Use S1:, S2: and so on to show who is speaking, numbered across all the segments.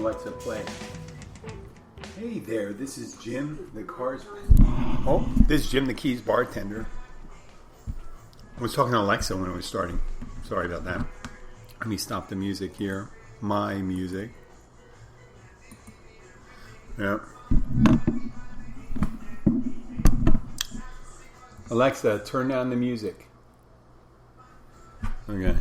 S1: Alexa, play. Hey there, this is Jim, the car's... Oh, this is Jim, the Keys bartender. I was talking to Alexa when it was starting. Sorry about that. Let me stop the music here. My music. Yeah. Alexa, turn down the music. Okay.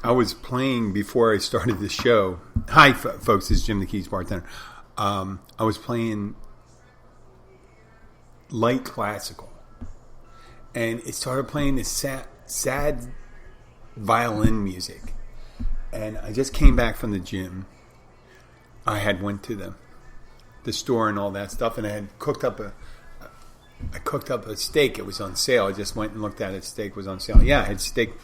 S1: I was playing before I started the show. Hi, folks. This is Jim the Keys bartender. I was playing light classical, and it started playing this sad violin music. And I just came back from the gym. I had went to the store and all that stuff, and I had cooked up a steak. It was on sale. I just went and looked at it. Steak was on sale. Yeah, I had steak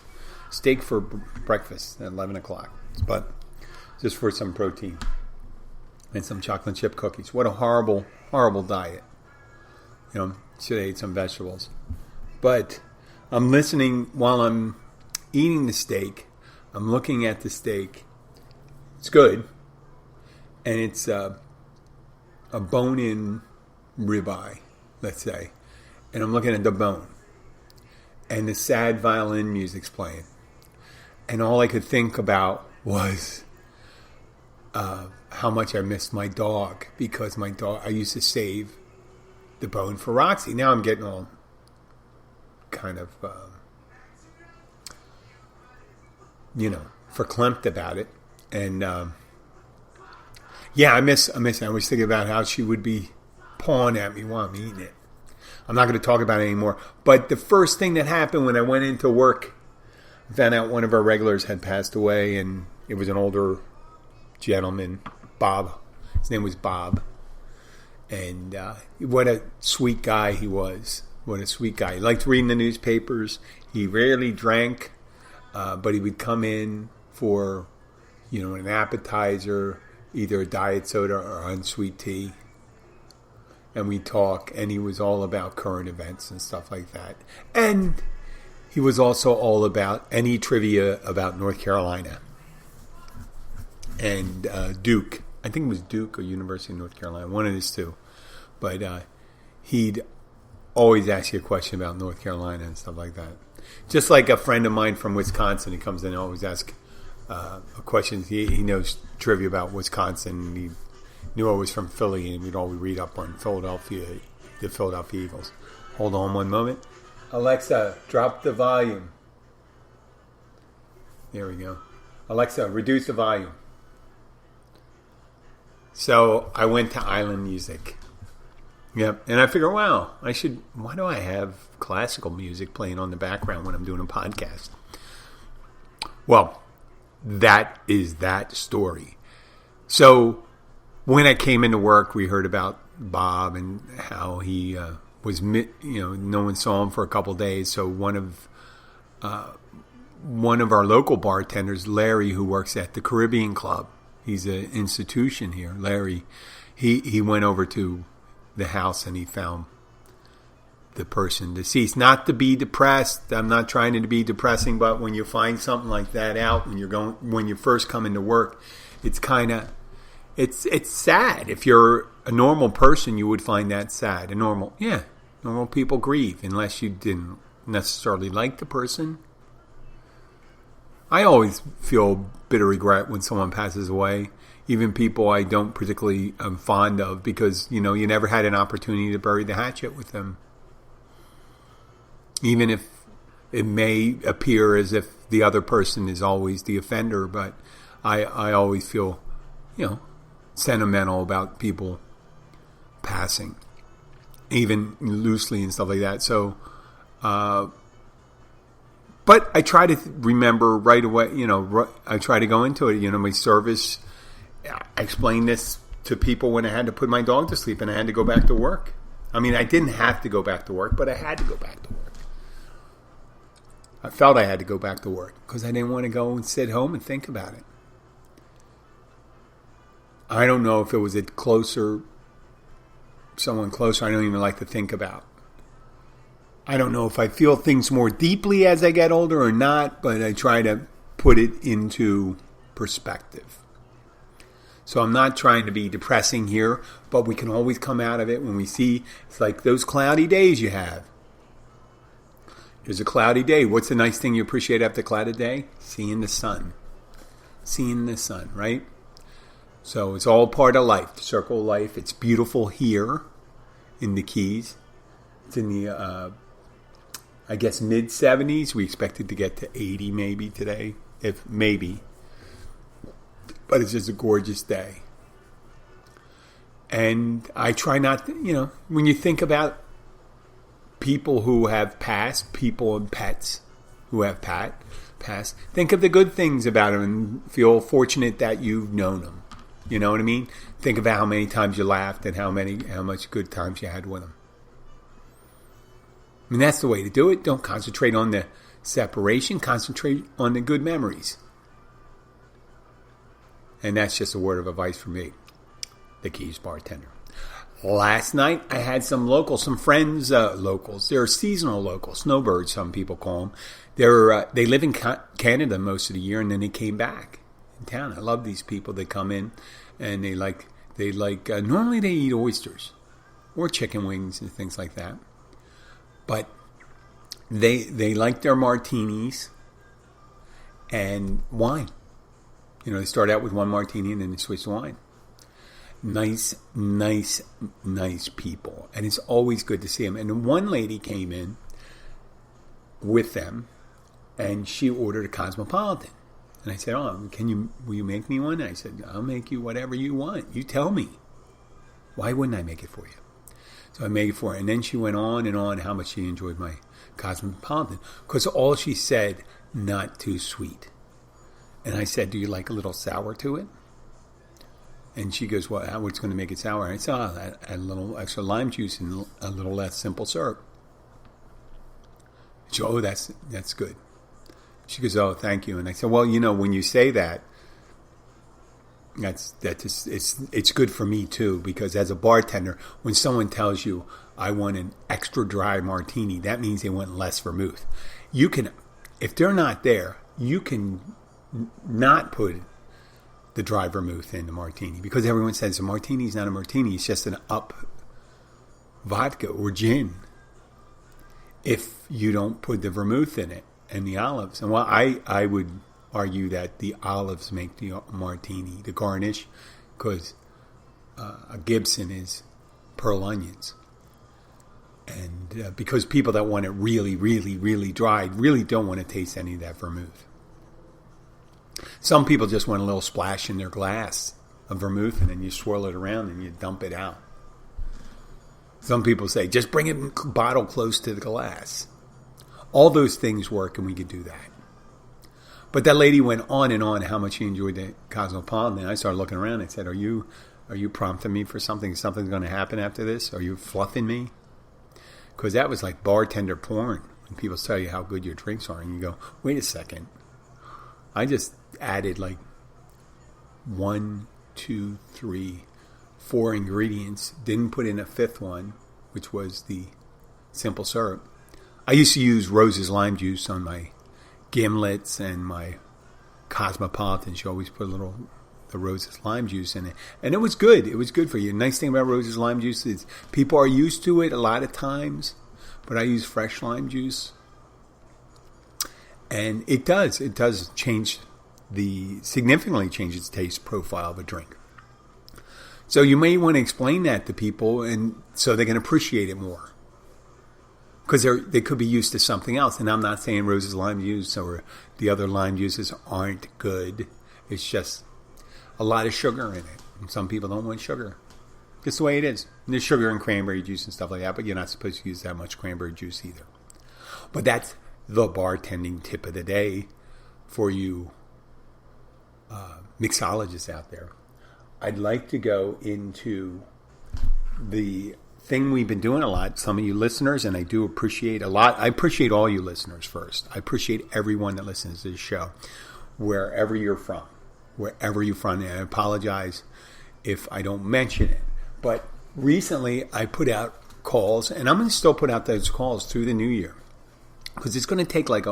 S1: for breakfast at 11 o'clock, but just for some protein and some chocolate chip cookies. What a horrible, horrible diet. Should have ate some vegetables. But I'm listening while I'm eating the steak. I'm looking at the steak. It's good. And it's a bone-in ribeye, let's say. And I'm looking at the bone. And the sad violin music's playing. And all I could think about was how much I missed my dog. Because I used to save the bone for Roxy. Now I'm getting all kind of, verklempt about it. And, I miss it. I was thinking about how she would be pawing at me while I'm eating it. I'm not going to talk about it anymore. But the first thing that happened when I went into work, I found out one of our regulars had passed away, and it was an older gentleman, Bob. His name was Bob. And what a sweet guy he was. What a sweet guy. He liked reading the newspapers. He rarely drank, but he would come in for, an appetizer, either a diet soda or unsweet tea. And we'd talk, and he was all about current events and stuff like that. And he was also all about any trivia about North Carolina. And Duke. I think it was Duke or University of North Carolina. One of these two. But he'd always ask you a question about North Carolina and stuff like that. Just like a friend of mine from Wisconsin. He comes in and always asks questions. He knows trivia about Wisconsin. And he knew I was from Philly, and we'd always read up on the Philadelphia Eagles. Hold on one moment. Alexa, drop the volume. There we go. Alexa, reduce the volume. So I went to Island Music. Yep. And I figured, why do I have classical music playing on the background when I'm doing a podcast? Well, that is that story. So when I came into work, we heard about Bob and how he was, no one saw him for a couple days. So one of our local bartenders, Larry, who works at the Caribbean Club, he's an institution here. Larry, he went over to the house and he found the person deceased. Not to be depressed. I'm not trying to be depressing, but when you find something like that out when you first come into work, it's kind of. It's sad. If you're a normal person, you would find that sad. Normal people grieve unless you didn't necessarily like the person. I always feel bitter regret when someone passes away, even people I don't particularly am fond of, because, you never had an opportunity to bury the hatchet with them. Even if it may appear as if the other person is always the offender, but I always feel, sentimental about people passing, even loosely and stuff like that. So, but I try to remember right away, I try to go into it, my service. I explained this to people when I had to put my dog to sleep and I had to go back to work. I mean, I didn't have to go back to work, but I had to go back to work. I felt I had to go back to work because I didn't want to go and sit home and think about it. I don't know if it was someone closer I don't even like to think about. I don't know if I feel things more deeply as I get older or not, but I try to put it into perspective. So I'm not trying to be depressing here, but we can always come out of it when we see, it's like those cloudy days you have. There's a cloudy day. What's the nice thing you appreciate after a cloudy day? Seeing the sun. Seeing the sun, right? So it's all part of life, the circle of life. It's beautiful here in the Keys. It's in the, I guess, mid-70s. We expected to get to 80 maybe today, if maybe. But it's just a gorgeous day. And I try not to, when you think about people who have passed, people and pets who have passed, think of the good things about them and feel fortunate that you've known them. You know what I mean? Think about how many times you laughed and how much good times you had with them. I mean, that's the way to do it. Don't concentrate on the separation. Concentrate on the good memories. And that's just a word of advice from me, the Keys bartender. Last night, I had some friends, locals. They're seasonal locals, snowbirds, some people call them. They live in Canada most of the year, and then they came back in town. I love these people. They come in, and they like. Normally they eat oysters or chicken wings and things like that, but they like their martinis and wine. They start out with one martini and then they switch to wine. Nice people. And it's always good to see them. And one lady came in with them and she ordered a Cosmopolitan. And I said, will you make me one? And I said, I'll make you whatever you want. You tell me. Why wouldn't I make it for you? So I made it for her. And then she went on and on how much she enjoyed my Cosmopolitan. Because all she said, not too sweet. And I said, do you like a little sour to it? And she goes, well, what's going to make it sour? And I said, add a little extra lime juice and a little less simple syrup. She goes, that's good. She goes, oh, thank you. And I said, well, when you say that, it's good for me too, because as a bartender, when someone tells you, I want an extra dry martini, that means they want less vermouth. You can, if they're not there, you can not put the dry vermouth in the martini, because everyone says a martini is not a martini, it's just an up vodka or gin if you don't put the vermouth in it and the olives. And well, I would argue that the olives make the martini, the garnish, because a Gibson is pearl onions. And because people that want it really, really, really dried really don't want to taste any of that vermouth. Some people just want a little splash in their glass of vermouth and then you swirl it around and you dump it out. Some people say, just bring it in bottle close to the glass. All those things work and we could do that. But that lady went on and on how much she enjoyed the Cosmopolitan. And I started looking around and I said, are you prompting me for something? Something's going to happen after this? Are you fluffing me? Because that was like bartender porn. When people tell you how good your drinks are and you go, wait a second. I just added like 1, 2, 3, 4 ingredients. Didn't put in a fifth one, which was the simple syrup. I used to use Rose's lime juice on my gimlets and my Cosmopolitans. You always put the Rose's lime juice in it. And it was good. It was good for you. The nice thing about Rose's lime juice is people are used to it a lot of times, but I use fresh lime juice. And it does significantly change its taste profile of a drink. So you may want to explain that to people and so they can appreciate it more. Because they could be used to something else. And I'm not saying Rose's lime juice or the other lime juices aren't good. It's just a lot of sugar in it. And some people don't want sugar. It's the way it is. And there's sugar in cranberry juice and stuff like that, but you're not supposed to use that much cranberry juice either. But that's the bartending tip of the day for you mixologists out there. I'd like to go into the thing we've been doing a lot, some of you listeners, and I do appreciate a lot. I appreciate all you listeners first. I appreciate everyone that listens to this show, wherever you're from. And I apologize if I don't mention it. But recently I put out calls, and I'm going to still put out those calls through the new year. Because it's going to take like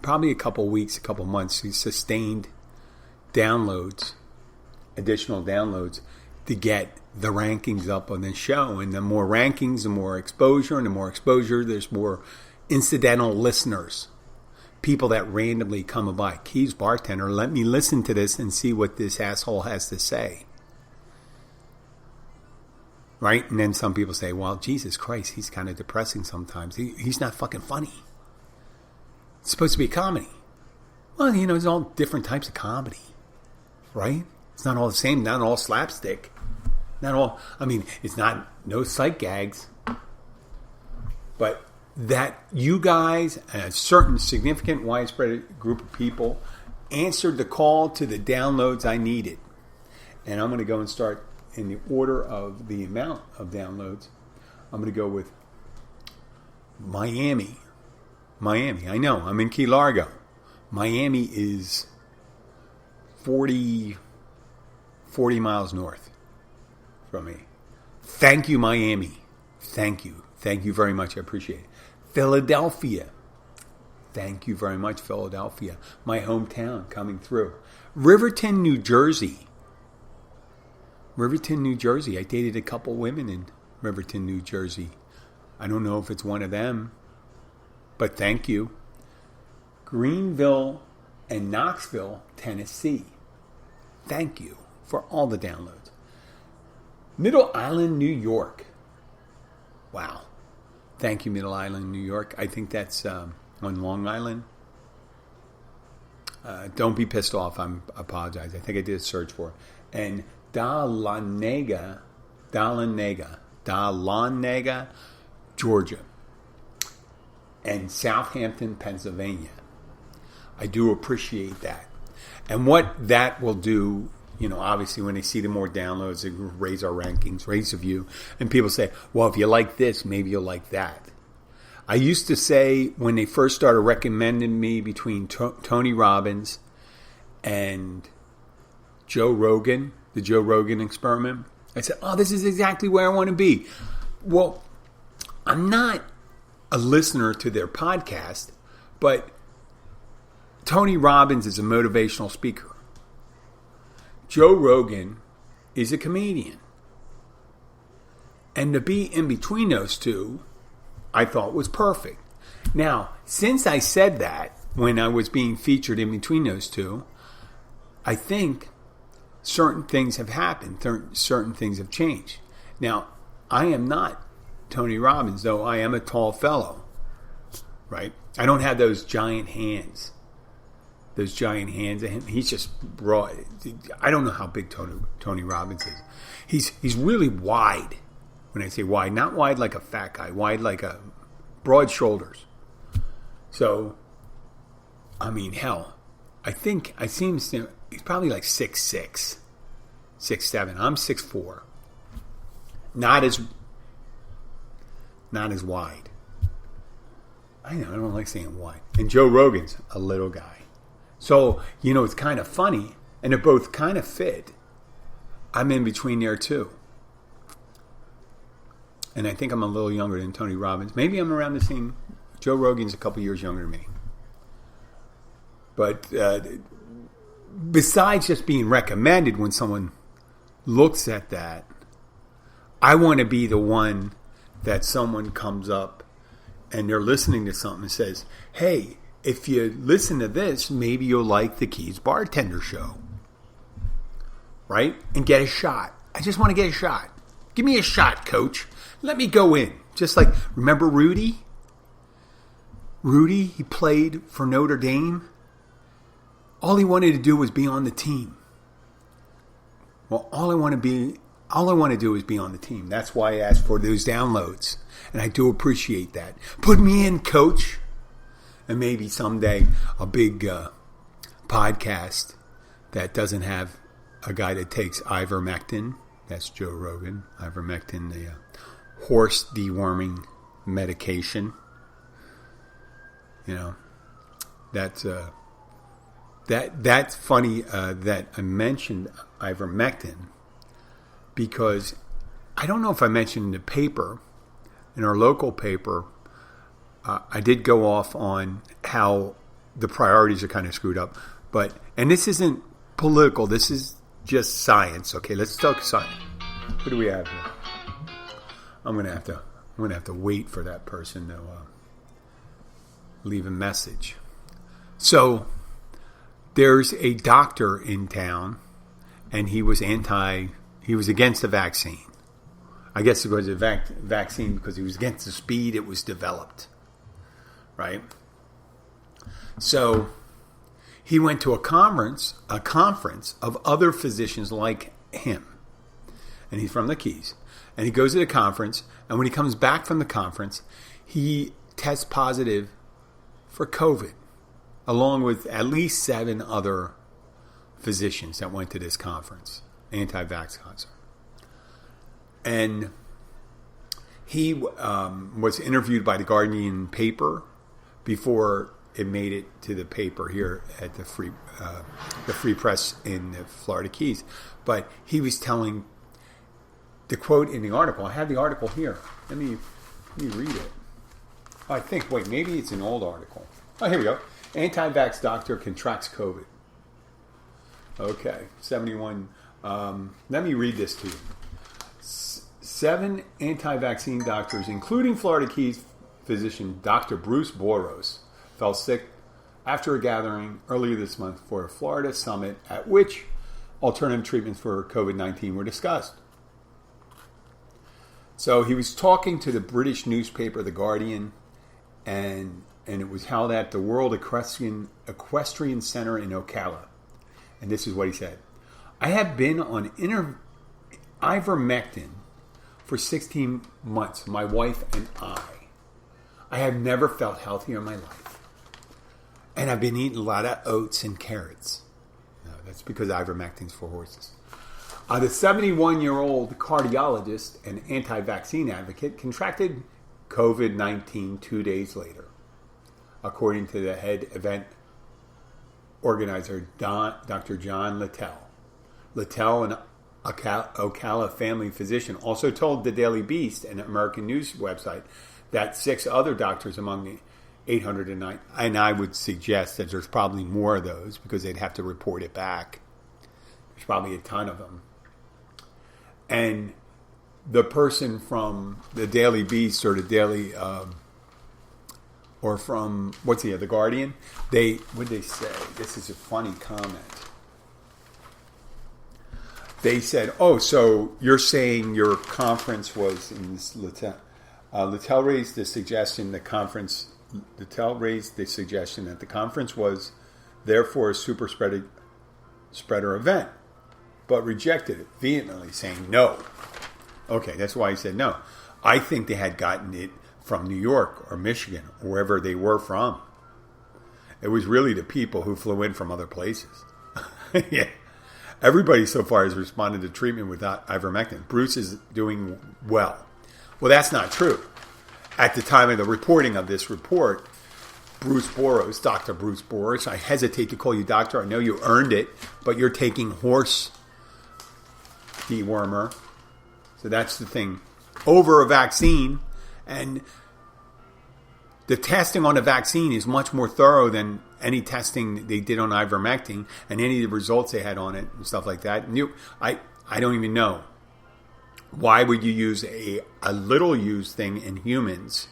S1: probably a couple weeks, a couple months to sustained downloads additional downloads to get the rankings up on this show. And the more rankings, the more exposure. And the more exposure, there's more incidental listeners. People that randomly come by. Keys Bartender, let me listen to this and see what this asshole has to say. Right? And then some people say, well, Jesus Christ, he's kind of depressing sometimes. He's not fucking funny. It's supposed to be a comedy. Well, there's all different types of comedy. Right? It's not all the same. Not all slapstick. Not all. It's not no sight gags. But that you guys, a certain significant widespread group of people, answered the call to the downloads I needed. And I'm going to go and start in the order of the amount of downloads. I'm going to go with Miami. I know. I'm in Key Largo. Miami is 40 miles north from me. Thank you, Miami. Thank you. Thank you very much. I appreciate it. Philadelphia. Thank you very much, Philadelphia. My hometown coming through. Riverton, New Jersey. I dated a couple women in Riverton, New Jersey. I don't know if it's one of them, but thank you. Greenville and Knoxville, Tennessee. Thank you for all the downloads. Middle Island, New York. Wow. Thank you, Middle Island, New York. I think that's on Long Island. Don't be pissed off. I apologize. I think I did a search for it. And Dahlonega, Georgia. And Southampton, Pennsylvania. I do appreciate that. And what that will do, obviously when they see the more downloads, it will raise our rankings, raise the view. And people say, well, if you like this, maybe you'll like that. I used to say when they first started recommending me between Tony Robbins and Joe Rogan, the Joe Rogan experiment, I said, oh, this is exactly where I want to be. Well, I'm not a listener to their podcast, but Tony Robbins is a motivational speaker. Joe Rogan is a comedian. And to be in between those two, I thought was perfect. Now, since I said that when I was being featured in between those two, I think certain things have happened. Certain things have changed. Now, I am not Tony Robbins, though I am a tall fellow. Right? I don't have those giant hands. He's just broad. I don't know how big Tony Robbins is. He's really wide. When I say wide, not wide like a fat guy, wide like a broad shoulders. So, hell, I think he's probably like 6'6", 6'7". I'm 6'4". Not as wide. I know, I don't like saying wide. And Joe Rogan's a little guy. So, it's kind of funny, and they're both kind of fit. I'm in between there too. And I think I'm a little younger than Tony Robbins. Maybe I'm around the same. Joe Rogan's a couple years younger than me. But besides just being recommended when someone looks at that, I want to be the one that someone comes up and they're listening to something and says, hey, if you listen to this, maybe you'll like the Keys Bartender show. Right? And get a shot. I just want to get a shot. Give me a shot, coach. Let me go in. Just like, remember Rudy? Rudy, he played for Notre Dame. All he wanted to do was be on the team. Well, all I want to do is be on the team. That's why I asked for those downloads. And I do appreciate that. Put me in, coach. And maybe someday a big podcast that doesn't have a guy that takes ivermectin. That's Joe Rogan. Ivermectin, the horse deworming medication. That's funny that I mentioned ivermectin because I don't know if I mentioned in the paper, in our local paper, I did go off on how the priorities are kind of screwed up. And this isn't political. This is just science. Okay, let's talk science. What do we have here? I'm gonna have to wait for that person to leave a message. So there's a doctor in town, and he was against the vaccine. I guess it was a vaccine because he was against the speed it was developed, right? So he went to a conference of other physicians like him, and he's from the Keys. And he goes to the conference, and when he comes back from the conference, he tests positive for COVID, along with at least 7 other physicians that went to this conference, anti-vax concert. And he was interviewed by the Guardian paper before it made it to the paper here at the Free Press in the Florida Keys. But he was telling the quote in the article. I have the article here. Let me read it. Maybe it's an old article. Oh, here we go. Anti-vax doctor contracts COVID. Okay, 71. Let me read this to you. 7 anti-vaccine doctors, including Florida Keys physician Dr. Bruce Boros, fell sick after a gathering earlier this month for a Florida summit at which alternative treatments for COVID-19 were discussed. So he was talking to the British newspaper The Guardian, and it was held at the World Equestrian Center in Ocala. And this is what he said. I have been on ivermectin for 16 months, my wife and I. I have never felt healthier in my life. And I've been eating a lot of oats and carrots. No, that's because ivermectin's for horses. The 71-year-old cardiologist and anti-vaccine advocate contracted COVID-19 2 days later, according to the head event organizer, Dr. John Littell. Littell, an Ocala family physician, also told the Daily Beast, an American news website, that 6 other doctors among the 809, and I would suggest that there's probably more of those because they'd have to report it back. There's probably a ton of them. And the person from the Daily Beast or the Daily, or from, The Guardian, what did they say? This is a funny comment. They said, so you're saying your conference was in this Littell raised the suggestion that the conference was therefore a super spreader event, but rejected it vehemently, saying no. Okay, that's why he said no. I think they had gotten it from New York or Michigan, or wherever they were from. It was really the people who flew in from other places. Yeah. Everybody so far has responded to treatment without ivermectin. Bruce is doing well. Well, that's not true. At the time of the reporting of this report, Bruce Boros, Dr. Bruce Boros, I hesitate to call you doctor. I know you earned it, but you're taking horse dewormer. So that's the thing. Over a vaccine, and the testing on a vaccine is much more thorough than any testing they did on ivermectin and any of the results they had on it and stuff like that. I don't even know. Why would you use a little used thing in humans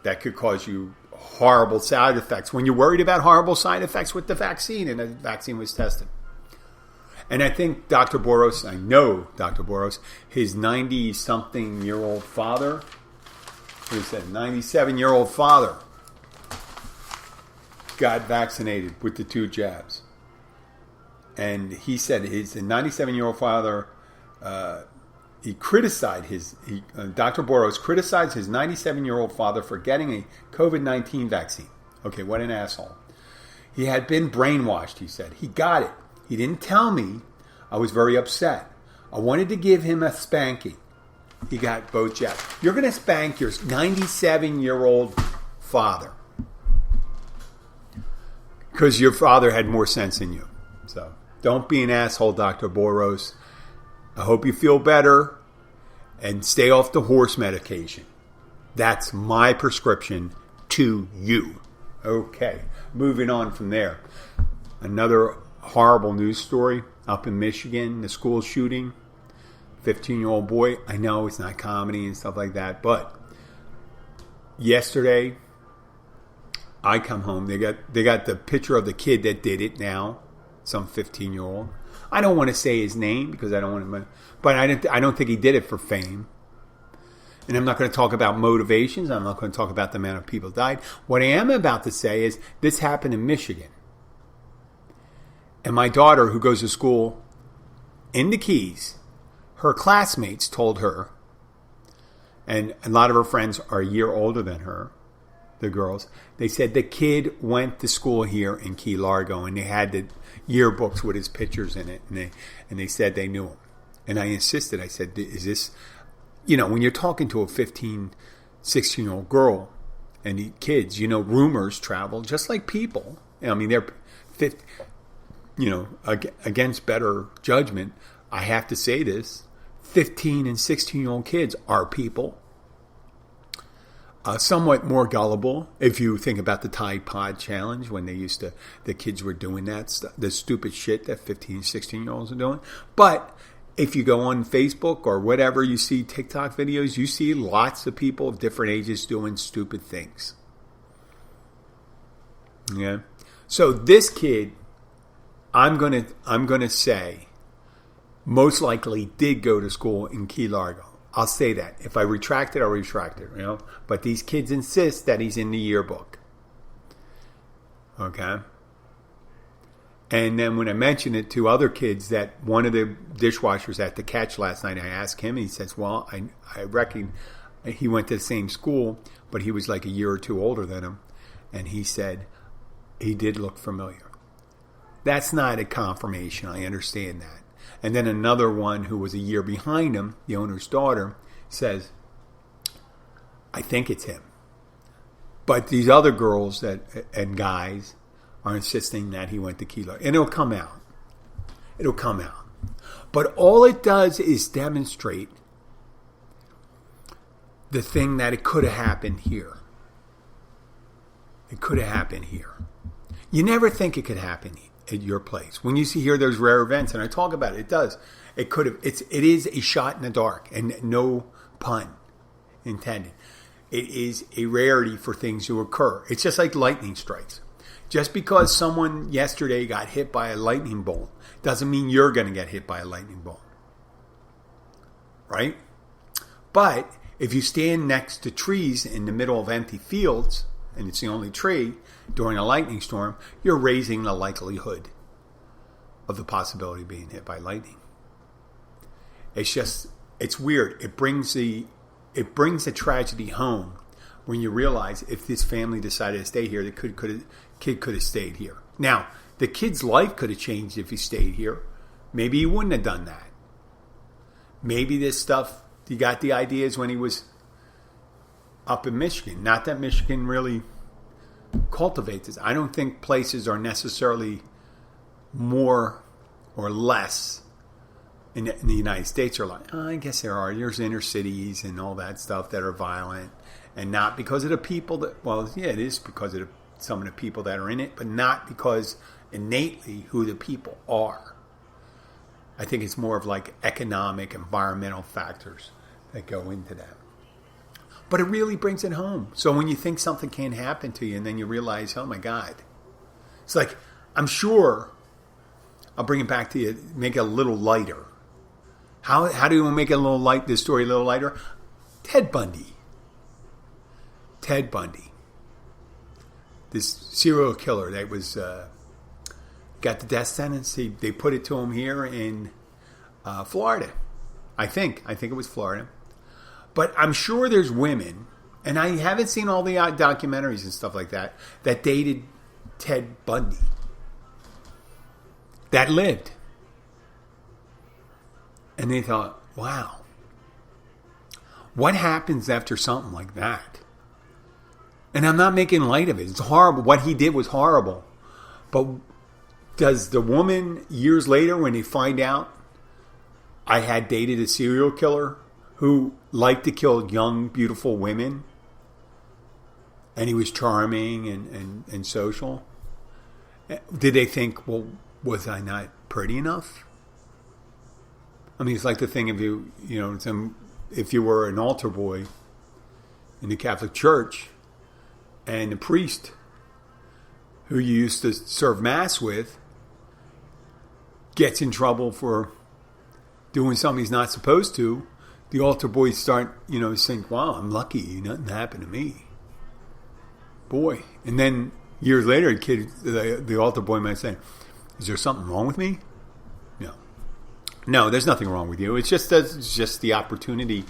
S1: that could cause you horrible side effects when you're worried about horrible side effects with the vaccine and the vaccine was tested? And I think Dr. Boros, I know Dr. Boros, his 90-something-year-old father, he said 97-year-old father got vaccinated with the 2 jabs. And he said his 97-year-old father, Dr. Boros criticized his 97-year-old father for getting a COVID-19 vaccine. Okay, what an asshole. He had been brainwashed, he said. He got it. He didn't tell me. I was very upset. I wanted to give him a spanking. He got both jabs. You're going to spank your 97-year-old father because your father had more sense than you. So don't be an asshole, Dr. Boros. I hope you feel better and stay off the horse medication. That's my prescription to you. Okay, moving on from there. Another horrible news story. up in Michigan, the school shooting, 15-year-old boy. I know it's not comedy and stuff like that, but yesterday I come home. They got the picture of the kid that did it now, some 15-year-old. I don't want to say his name because I don't want to, but I don't think he did it for fame. And I'm not going to talk about motivations. I'm not going to talk about the amount of people died. What I am about to say is this happened in Michigan. And my daughter, who goes to school in the Keys, her classmates told her, and a lot of her friends are a year older than her, the girls, they said the kid went to school here in Key Largo, and they had the yearbooks with his pictures in it, and they said they knew him. And I insisted. I said, is this, when you're talking to a 15, 16-year-old girl and the kids, rumors travel just like people. I mean, they're against better judgment, I have to say this, 15 and 16-year-old kids are people. Somewhat more gullible if you think about the Tide Pod Challenge when the kids were doing that, the stupid shit that 15, 16-year-olds are doing. But if you go on Facebook or whatever, you see TikTok videos, you see lots of people of different ages doing stupid things. Yeah. So this kid, I'm gonna say, most likely did go to school in Key Largo. I'll say that. If I retract it, I'll retract it. But these kids insist that he's in the yearbook. Okay. And then when I mentioned it to other kids, that one of the dishwashers at the catch last night, I asked him. He says, "Well, I reckon he went to the same school, but he was like a year or two older than him." And he said he did look familiar. That's not a confirmation. I understand that. And then another one who was a year behind him, the owner's daughter, says, I think it's him. But these other girls and guys are insisting that he went to Key Largo. And it'll come out. It'll come out. But all it does is demonstrate the thing that it could have happened here. It could have happened here. You never think it could happen at your place. When you hear those rare events, and I talk about it, it does. It could have. It is a shot in the dark, and no pun intended. It is a rarity for things to occur. It's just like lightning strikes. Just because someone yesterday got hit by a lightning bolt doesn't mean you're going to get hit by a lightning bolt, right? But if you stand next to trees in the middle of empty fields, and it's the only tree during a lightning storm, you're raising the likelihood of the possibility of being hit by lightning. It's weird. It brings the tragedy home when you realize if this family decided to stay here, the kid could have stayed here. Now, the kid's life could have changed if he stayed here. Maybe he wouldn't have done that. Maybe this stuff, he got the ideas when he was up in Michigan. Not that Michigan really cultivates this. I don't think places are necessarily more or less in the United States are like, I guess there are. There's inner cities and all that stuff that are violent, and not because of the people that, well, yeah, it is because of some of the people that are in it, but not because innately who the people are. I think it's more of like economic, environmental factors that go into that. But it really brings it home. So when you think something can't happen to you and then you realize, oh my God. It's like, I'm sure, I'll bring it back to you, make it a little lighter. How do you make it a little light, this story a little lighter? Ted Bundy. This serial killer that was got the death sentence. They put it to him here in Florida. I think it was Florida. But I'm sure there's women, and I haven't seen all the documentaries and stuff like that dated Ted Bundy. That lived. And they thought, wow, what happens after something like that? And I'm not making light of it. It's horrible. What he did was horrible. But does the woman, years later, when they find out I had dated a serial killer who liked to kill young, beautiful women, and he was charming and social, did they think, well, was I not pretty enough? I mean, it's like the thing if you were an altar boy in the Catholic Church and the priest who you used to serve Mass with gets in trouble for doing something he's not supposed to, the altar boys start, think, wow, I'm lucky. Nothing happened to me. Boy. And then years later, the altar boy might say, is there something wrong with me? No. No, there's nothing wrong with you. It's just the opportunity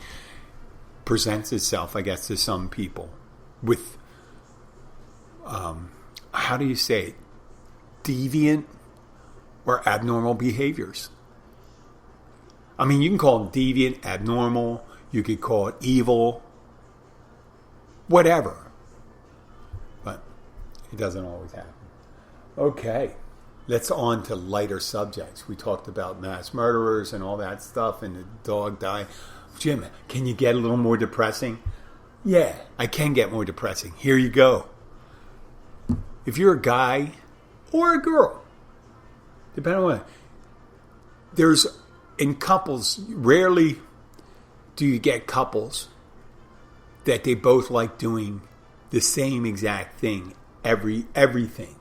S1: presents itself, I guess, to some people with, how do you say it? Deviant or abnormal behaviors. I mean, you can call it deviant, abnormal. You could call it evil. Whatever. But it doesn't always happen. Okay. Let's on to lighter subjects. We talked about mass murderers and all that stuff and the dog dying. Jim, can you get a little more depressing? Yeah, I can get more depressing. Here you go. If you're a guy or a girl, depending on what, in couples, rarely do you get couples that they both like doing the same exact thing, everything.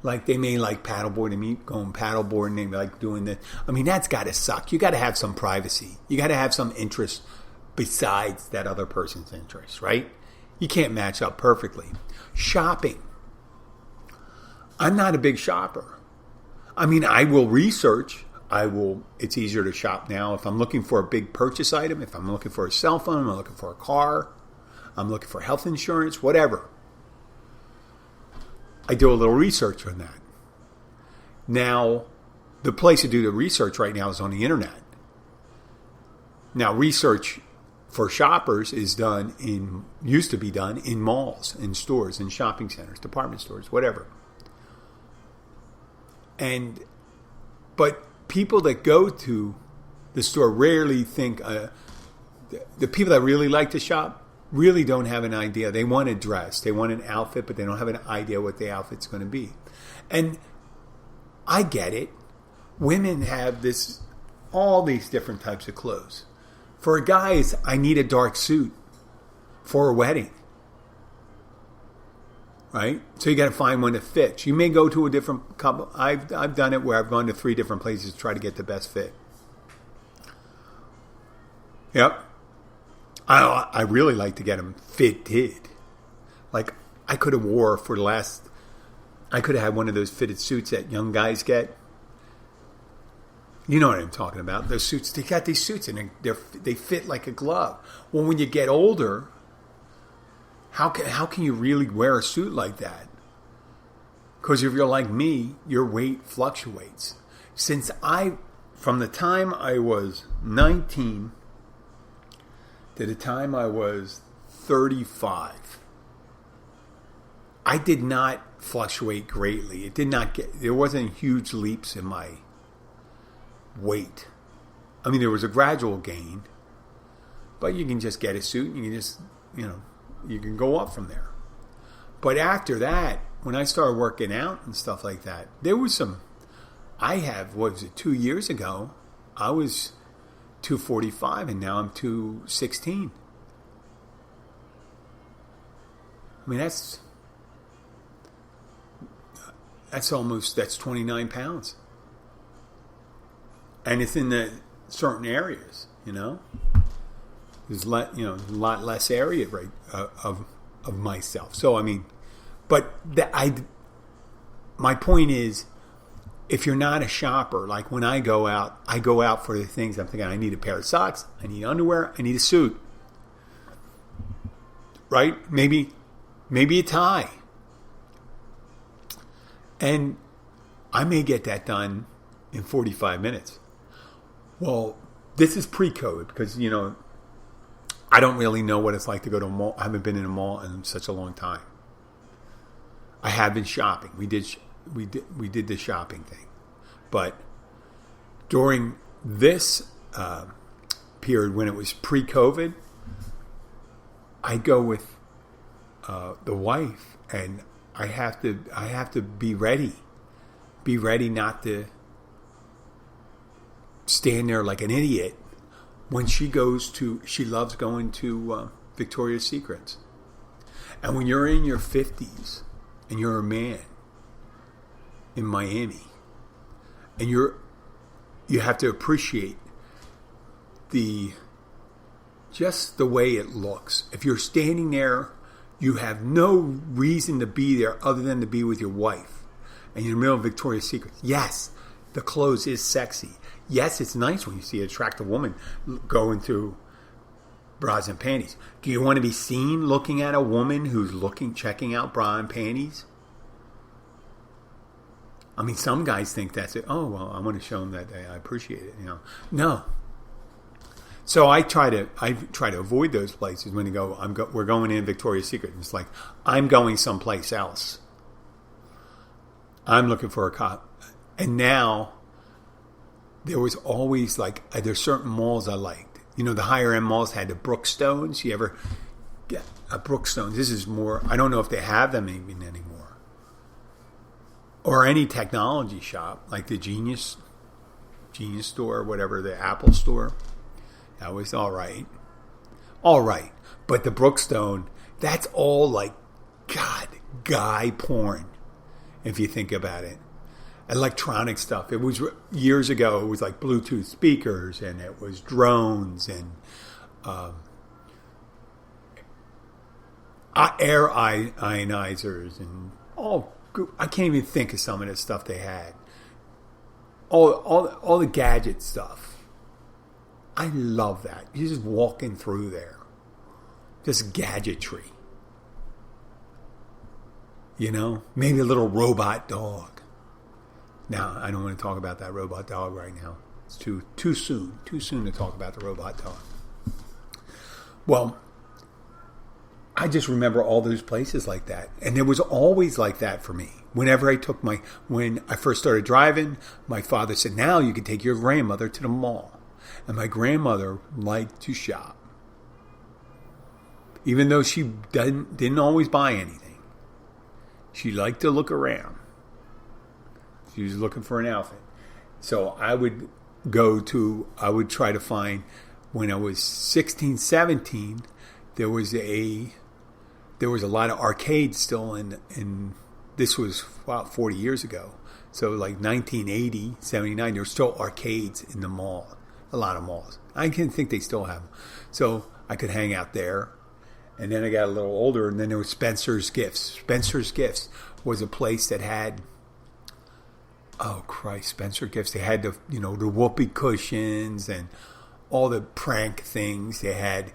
S1: Like they may like paddleboarding, going paddleboarding, they like doing this. I mean, that's got to suck. You got to have some privacy. You got to have some interest besides that other person's interest, right? You can't match up perfectly. Shopping. I'm not a big shopper. I mean, I will research. It's easier to shop now. If I'm looking for a big purchase item, if I'm looking for a cell phone, I'm looking for a car, I'm looking for health insurance, whatever. I do a little research on that. Now, the place to do the research right now is on the internet. Now, research for shoppers used to be done in malls, in stores, in shopping centers, department stores, whatever. But people that go to the store rarely think, the people that really like to shop really don't have an idea. They want a dress, they want an outfit, but they don't have an idea what the outfit's going to be. And I get it. Women have all these different types of clothes. For guys, I need a dark suit for a wedding. Right? So you got to find one that fits. You may go to a different couple. I've done it where I've gone to 3 different places to try to get the best fit. Yep. I really like to get them fitted. Like I could have had one of those fitted suits that young guys get. You know what I'm talking about. Those suits, they got these suits and they fit like a glove. Well, when you get older, how can you really wear a suit like that? Because if you're like me, your weight fluctuates. From the time I was 19 to the time I was 35, I did not fluctuate greatly. There wasn't huge leaps in my weight. I mean, there was a gradual gain, but you can just get a suit and you can just, you can go up from there. But after that, when I started working out and stuff like that, there was 2 years ago, I was 245 and now I'm 216. I mean, that's 29 pounds. And it's in the certain areas, There's a lot less area of myself. So I mean, my point is, if you're not a shopper, like when I go out for the things I'm thinking. I need a pair of socks, I need underwear, I need a suit, right? Maybe a tie, and I may get that done in 45 minutes. Well, this is pre-COVID because I don't really know what it's like to go to a mall. I haven't been in a mall in such a long time. I have been shopping. We did the shopping thing, but during this period when it was pre-COVID, I go with the wife, and I have to be ready not to stand there like an idiot when she loves going to Victoria's Secrets. And when you're in your 50s and you're a man in Miami, and you have to appreciate just the way it looks. If you're standing there, you have no reason to be there other than to be with your wife. And you're in the middle of Victoria's Secret. Yes, the clothes is sexy. Yes, it's nice when you see an attractive woman going through bras and panties. Do you want to be seen looking at a woman who's checking out bra and panties? I mean, some guys think that's it. Oh, well, I want to show them that I appreciate it. No. So I try to avoid those places when you go. We're going in Victoria's Secret. And it's like I'm going someplace else. I'm looking for a cop. And now there was always there's certain malls I liked. The higher end malls had the Brookstones. You ever get a Brookstones? This is more. I don't know if they have them even anymore. Or any technology shop like the Genius store, whatever, the Apple store. That was all right. But the Brookstone, that's all guy porn, if you think about it. Electronic stuff. It was years ago. It was like Bluetooth speakers, and it was drones and air ionizers and all. I can't even think of some of the stuff they had. All the gadget stuff. I love that. You're just walking through there. Just gadgetry. Maybe a little robot dog. Now, I don't want to talk about that robot dog right now. It's too soon. Too soon to talk about the robot dog. Well, I just remember all those places like that. And it was always like that for me. Whenever when I first started driving, my father said, now you can take your grandmother to the mall. And my grandmother liked to shop. Even though she didn't always buy anything. She liked to look around. She was looking for an outfit. So I would try to find, when I was 16, 17, there was a lot of arcades still in this was about 40 years ago. So like 1980, 79, there were still arcades in the mall. A lot of malls. I can think they still have them. So I could hang out there. And then I got a little older, and then there was Spencer's Gifts. Spencer's Gifts was a place that had, Spencer Gifts. They had the whoopee cushions and all the prank things. They had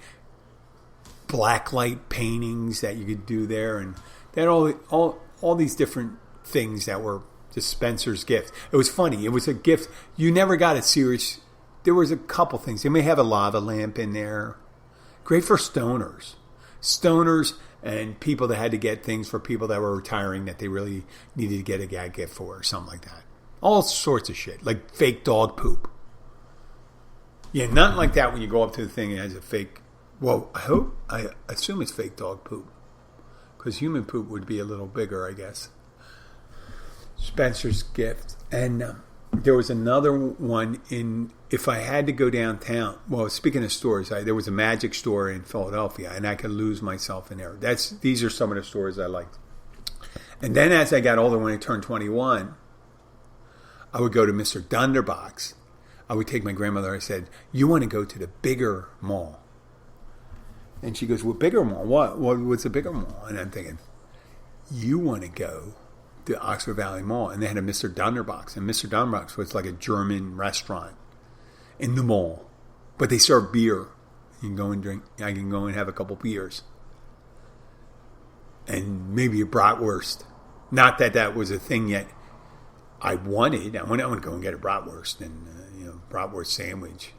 S1: blacklight paintings that you could do there, and they had all these different things that were just Spencer's Gifts. It was funny. It was a gift. You never got a serious. There was a couple things. They may have a lava lamp in there. Great for stoners. Stoners and people that had to get things for people that were retiring that they really needed to get a gag gift for or something like that. All sorts of shit. Like fake dog poop. Yeah, nothing like that when you go up to the thing and it has a fake. Well, I assume it's fake dog poop. Because human poop would be a little bigger, I guess. Spencer's Gift. And there was another one if I had to go downtown. Well, speaking of stores, there was a magic store in Philadelphia, and I could lose myself in there. These are some of the stores I liked. And then as I got older, when I turned 21, I would go to Mr. Dunderbox. I would take my grandmother. I said, you want to go to the bigger mall? And she goes, well, bigger mall? What's a bigger mall? And I'm thinking, you want to go to Oxford Valley Mall. And they had a Mr. Dunderbox. And Mr. Dunderbox was like a German restaurant in the mall. But they serve beer. You can go and drink. I can go and have a couple beers. And maybe a bratwurst. Not that that was a thing yet. I wanted to go and get a bratwurst and bratwurst sandwich.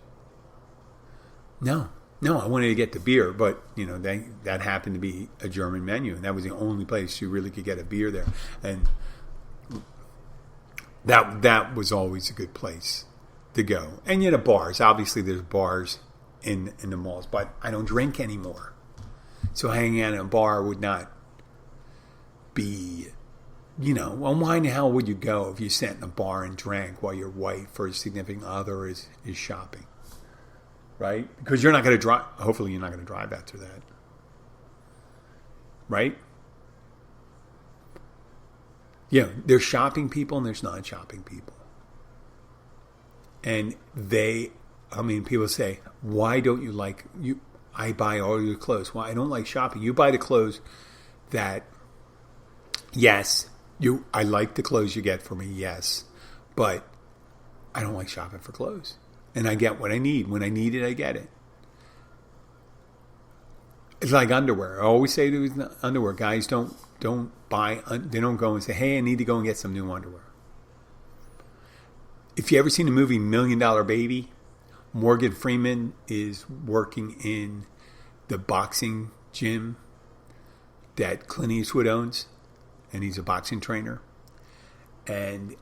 S1: No, I wanted to get the beer, but that happened to be a German menu, and that was the only place you really could get a beer there, and that was always a good place to go. And bars. Obviously, there's bars in the malls, but I don't drink anymore, so hanging out in a bar would not be well, why in the hell would you go if you sat in a bar and drank while your wife or significant other is shopping? Right? Because you're not going to drive. Hopefully you're not going to drive after that. Right? Yeah, there's shopping people and there's non-shopping people. And people say, why don't you like, I buy all your clothes. Well, I don't like shopping. You buy the clothes that, yes, I like the clothes you get for me, yes. But I don't like shopping for clothes. And I get what I need. When I need it, I get it. It's like underwear. I always say to underwear, guys don't buy, they don't go and say, hey, I need to go and get some new underwear. If you ever seen the movie $1 Million Baby, Morgan Freeman is working in the boxing gym that Clint Eastwood owns, and he's a boxing trainer. And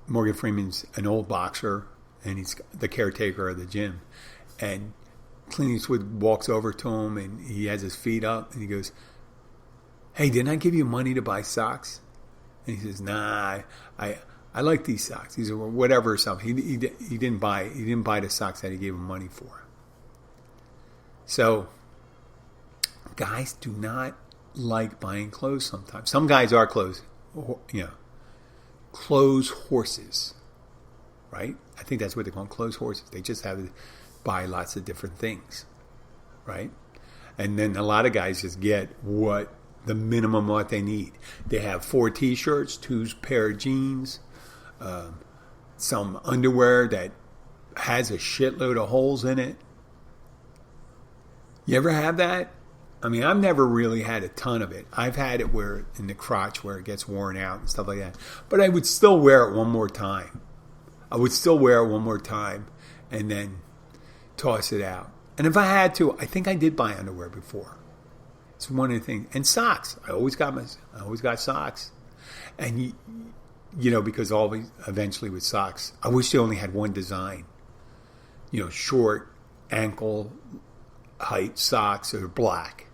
S1: Morgan Freeman's an old boxer, and he's the caretaker of the gym. And Clint Eastwood walks over to him, and he has his feet up, and he goes, hey, didn't I give you money to buy socks? And he says, nah, I like these socks. These are whatever or something. He didn't buy the socks that he gave him money for. So guys do not like buying clothes sometimes. Some guys are clothes horses, right? I think that's what they call them, clothes horses. They just have to buy lots of different things, right? And then a lot of guys just get the minimum what they need. They have 4 T-shirts, 2 pair of jeans, some underwear that has a shitload of holes in it. You ever have that? I mean, I've never really had a ton of it. I've had it where in the crotch where it gets worn out and stuff like that. But I would still wear it one more time. And then toss it out. And if I had to, I think I did buy underwear before. It's one of the things. And socks. I always got socks. And because always eventually with socks, I wish they only had one design. Short ankle height socks that are black.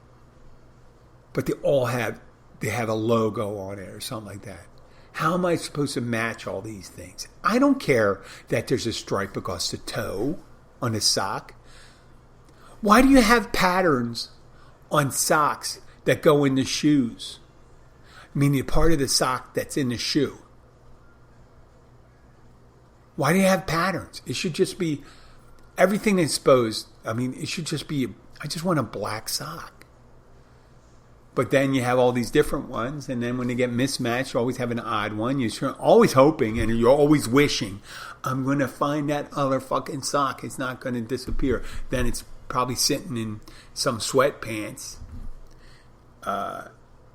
S1: But they have a logo on it or something like that. How am I supposed to match all these things? I don't care that there's a stripe across the toe on a sock. Why do you have patterns on socks that go in the shoes? I mean, the part of the sock that's in the shoe. Why do you have patterns? It should just be everything that's exposed. I mean, it should just be, I just want a black sock. But then you have all these different ones, and then when they get mismatched, you always have an odd one. You're always hoping, and you're always wishing, I'm going to find that other fucking sock. It's not going to disappear. Then it's probably sitting in some sweatpants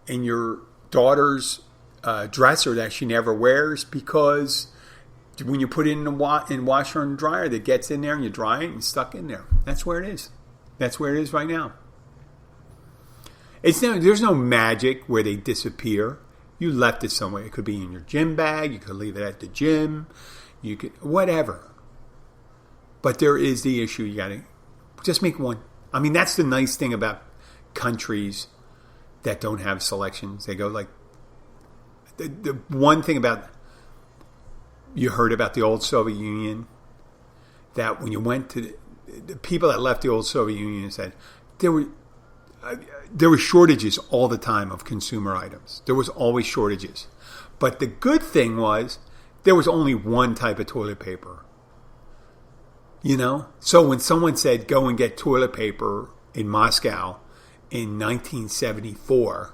S1: in your daughter's dresser that she never wears, because when you put it in washer and dryer, that gets in there and you dry it and it's stuck in there. That's where it is. That's where it is right now. There's no magic where they disappear. You left it somewhere. It could be in your gym bag. You could leave it at the gym. You could, whatever. But there is the issue. You got to just make one. I mean, that's the nice thing about countries that don't have selections. They go like, the one thing about, you heard about the old Soviet Union, that when you went to the people that left the old Soviet Union said there were shortages all the time of consumer items. There was always shortages. But the good thing was there was only one type of toilet paper. So when someone said go and get toilet paper in Moscow in 1974,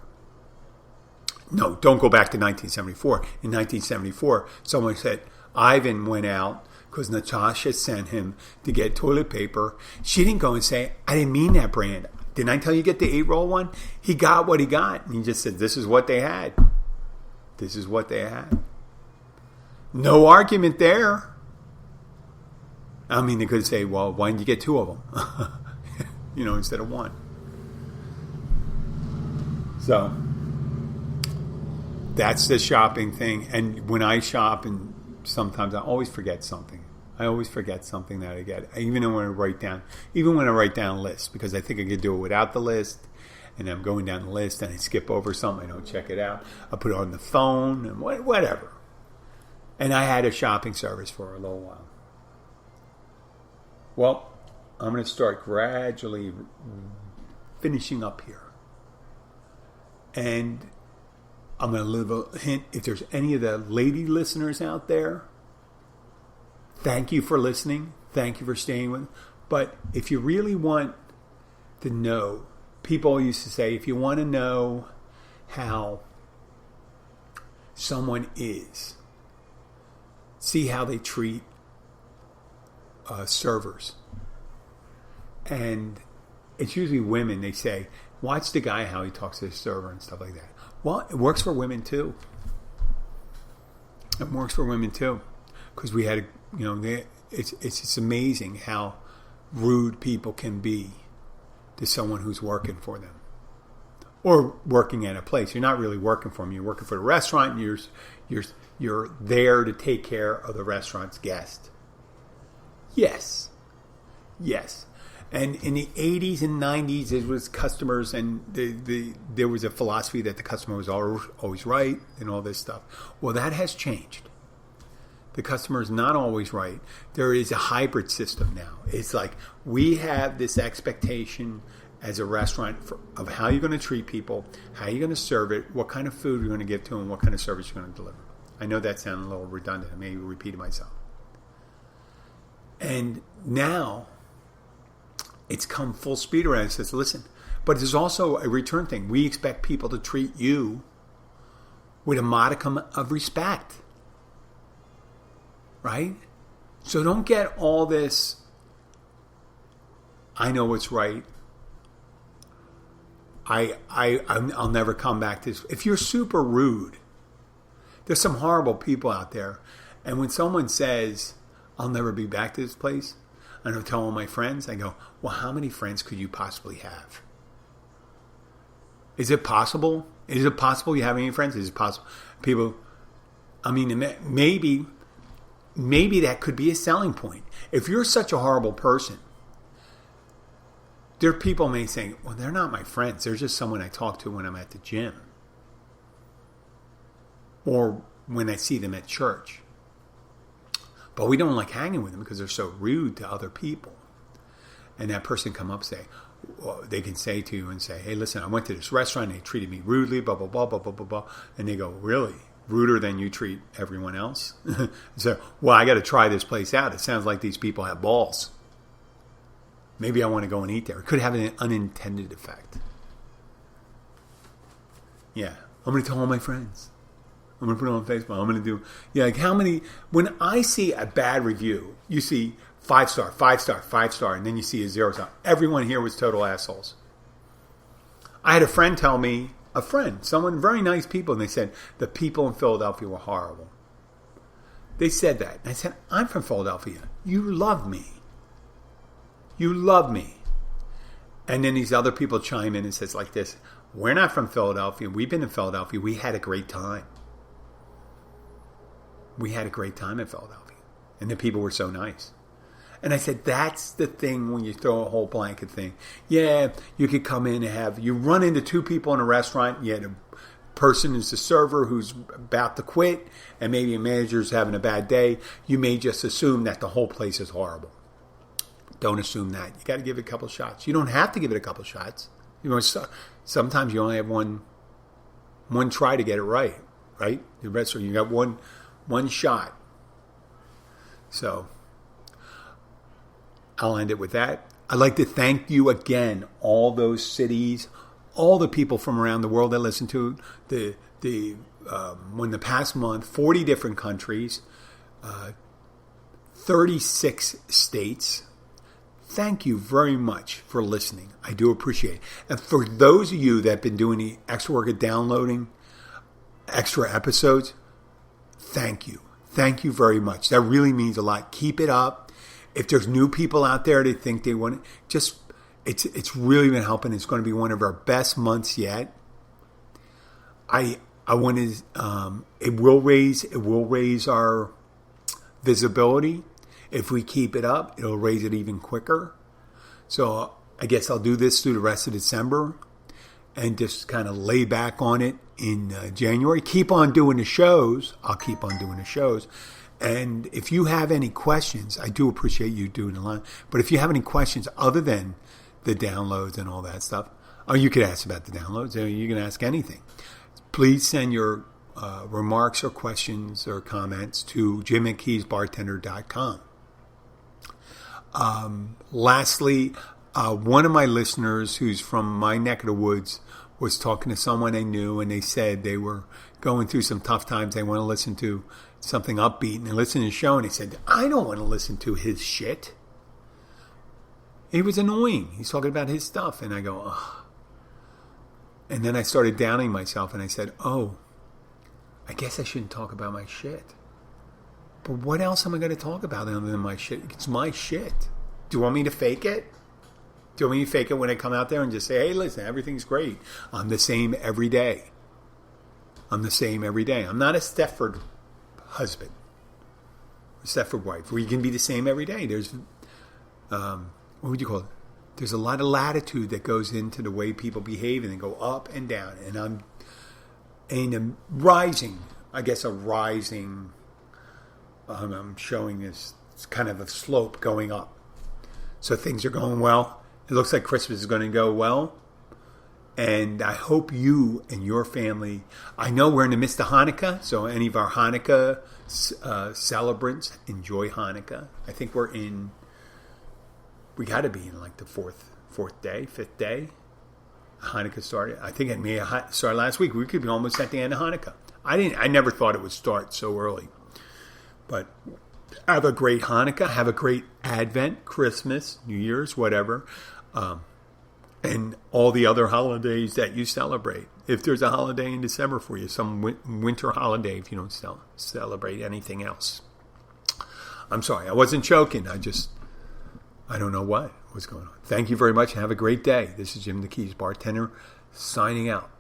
S1: no, don't go back to 1974. In 1974, someone said Ivan went out because Natasha sent him to get toilet paper. She didn't go and say, I didn't mean that brand. Didn't I tell you get the 8-roll one? He got what he got. And he just said, this is what they had. This is what they had. No argument there. I mean, they could say, well, why didn't you get 2 of them? Instead of 1. So that's the shopping thing. And when I shop, and sometimes I always forget something. I always forget something that I get. Even when I write down lists, because I think I could do it without the list. and I'm going down the list and I skip over something, I don't check it out. I put it on the phone and whatever. And I had a shopping service for a little while. Well, I'm going to start gradually finishing up here. And I'm going to leave a hint. If there's any of the lady listeners out there, thank you for listening. Thank you for staying with me. But if you really want to know, people used to say, if you want to know how someone is, see how they treat servers. And it's usually women. They say, watch the guy how he talks to the server and stuff like that. Well, it works for women too. It works for women too, because we had, it's amazing how rude people can be to someone who's working for them or working at a place. You're not really working for them. You're working for the restaurant. And you're there to take care of the restaurant's guest. Yes. And in the 80s and 90s, it was customers, and there was a philosophy that the customer was always right and all this stuff. Well, that has changed. The customer is not always right. There is a hybrid system now. It's like we have this expectation as a restaurant of how you're going to treat people, how you're going to serve it, what kind of food you're going to give to them, what kind of service you're going to deliver. I know that sounded a little redundant. I may be repeating myself. And now it's come full speed around. It says, listen, but there's also a return thing. We expect people to treat you with a modicum of respect. Right? So don't get all this, I know what's right. I'll never come back to this. If you're super rude, there's some horrible people out there. And when someone says, I'll never be back to this place, and I tell all my friends, I go, well, how many friends could you possibly have? Is it possible? Is it possible you have any friends? Is it possible? People, I mean, maybe that could be a selling point. If you're such a horrible person, there are people may say, well, they're not my friends. They're just someone I talk to when I'm at the gym. Or when I see them at church. But we don't like hanging with them because they're so rude to other people. And that person come up and say, well, they can say to you and say, hey, listen, I went to this restaurant. They treated me rudely, blah, blah, blah, blah, blah, blah, blah. And they go, really? Ruder than you treat everyone else? So, well, I got to try this place out. It sounds like these people have balls. Maybe I want to go and eat there. It could have an unintended effect. Yeah. I'm going to tell all my friends. I'm going to put it on Facebook. I'm going to do... Yeah, like how many... When I see a bad review, you see 5-star, 5-star, 5-star, and then you see a 0-star. Everyone here was total assholes. I had a friend tell me... someone, very nice people, and they said the people in Philadelphia were horrible. They said that. And I said, I'm from Philadelphia. You love me. You love me. And then these other people chime in and says like this, we're not from Philadelphia. We've been in Philadelphia. We had a great time. We had a great time in Philadelphia. And the people were so nice. And I said, that's the thing when you throw a whole blanket thing. Yeah, you could come in and you run into two people in a restaurant. You had a person who's the server who's about to quit, and maybe a manager's having a bad day. You may just assume that the whole place is horrible. Don't assume that. You got to give it a couple shots. You don't have to give it a couple shots. Sometimes you only have one try to get it right? The rest you got one shot. So I'll end it with that. I'd like to thank you again, all those cities, all the people from around the world that listen to in the past month, 40 different countries, 36 states. Thank you very much for listening. I do appreciate it. And for those of you that have been doing the extra work of downloading extra episodes, thank you. Thank you very much. That really means a lot. Keep it up. If there's new people out there that think they want it, it's really been helping. It's going to be one of our best months yet. I want to. It will raise our visibility. If we keep it up, it'll raise it even quicker. So I guess I'll do this through the rest of December. and just kind of lay back on it in January. Keep on doing the shows. I'll keep on doing the shows. And if you have any questions, I do appreciate you doing the line. But if you have any questions other than the downloads and all that stuff, or you could ask about the downloads, or you can ask anything. Please send your remarks or questions or comments to jim@keysbartender.com. Lastly, one of my listeners who's from my neck of the woods was talking to someone I knew, and they said they were going through some tough times. They want to listen to something upbeat, and they listened to the show, and they said, I don't want to listen to his shit. It was annoying. He's talking about his stuff, and I go, ugh. And then I started downing myself, and I said, oh, I guess I shouldn't talk about my shit. But what else am I going to talk about other than my shit? It's my shit. Do you want me to fake it? Do you want me to fake it when I come out there and just say, hey, listen, everything's great. I'm the same every day. I'm the same every day. I'm not a Stepford husband, a Stepford wife, where you can be the same every day. There's, what would you call it? There's a lot of latitude that goes into the way people behave, and they go up and down. And I'm in a rising, I'm showing this kind of a slope going up. So things are going well. It looks like Christmas is going to go well. And I hope you and your family, I know we're in the midst of Hanukkah, so any of our Hanukkah celebrants, enjoy Hanukkah. I think we got to be in like the fifth day. Hanukkah started. I think it may have started last week. We could be almost at the end of Hanukkah. I never thought it would start so early. But have a great Hanukkah. Have a great Advent, Christmas, New Year's, whatever. And all the other holidays that you celebrate. If there's a holiday in December for you, some winter holiday if you don't celebrate anything else. I'm sorry, I wasn't joking. I don't know what was going on. Thank you very much and have a great day. This is Jim the Keys Bartender signing out.